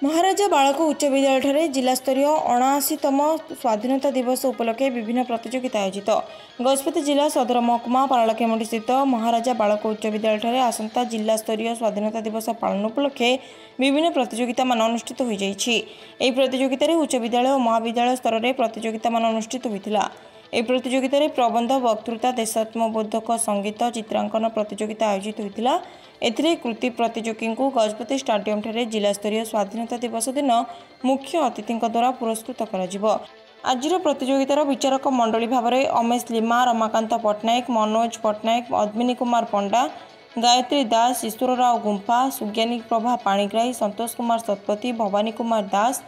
महाराजा बाळक उच्च विद्यालय जिलास्तरीय 79तम स्वाधीनता दिवस उपलक्षे विभिन्न प्रतियोगिता आयोजित। गजपति जिला सदर महकुमा पारलाखेमुंडी स्थित महाराजा बाळक उच्च विद्यालय आसंता जिलास्तरीय स्वाधीनता दिवस पालन उपलक्षे विभिन्न प्रतियोगिता मान अनुष्ठित हो जाइछि। एही प्रतियोगिता उच्च विद्यालय और महाविद्यालय स्तर में प्रतियोगिता मान अनुष्ठित होइतिला। एही प्रतियोगिता प्रबंध, वक्तृता, देशात्मबोधक संगीत, चित्रांकन प्रतियोगिता आयोजित होइतिला। एथिरे कृति प्रतियोगी को गजपति स्टाडियम ठारे जिलास्तरीय स्वाधीनता दिवस दिन मुख्य अतिथि द्वारा पुरस्कृत करा। आजिर प्रतियोगितार विचारक मंडली भाव में अमेश लिमा, रमाकांत पट्टनायक, मनोज पट्टनायक, अद्मिनी कुमार पंडा, गायत्री दास, ईश्वरराव गुंफा, सुज्ञानी प्रभा पाणिग्राही, संतोष कुमार शतपथी, भवानी कुमार दास,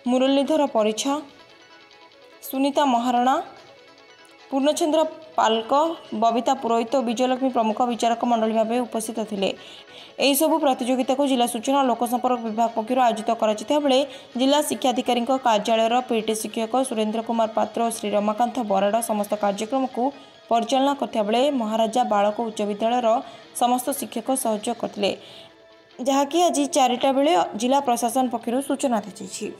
मुरलीधर परिछा, सुनीता महाराणा, पूर्णचंद्र पालक, बबिता पुरोहित और विजयलक्ष्मी प्रमुख विचारक मंडली भाव उपस्थित थिले। एही सबु प्रतियोगिता को जिला सूचना और लोकसंपर्क विभाग पक्षर आयोजित कराजिता बेले जिला शिक्षाधिकारी कार्यालय पीटी शिक्षक सुरेन्द्र कुमार पात्र और श्री रमाकांत बराड़ समस्त कार्यक्रम को परिचालना करथिया बेले महाराजा बाळक उच्च विद्यालय समस्त शिक्षक सहयोग करथिले, जहाँकि आज 4टा बेले जिला प्रशासन पक्षर सूचना दी।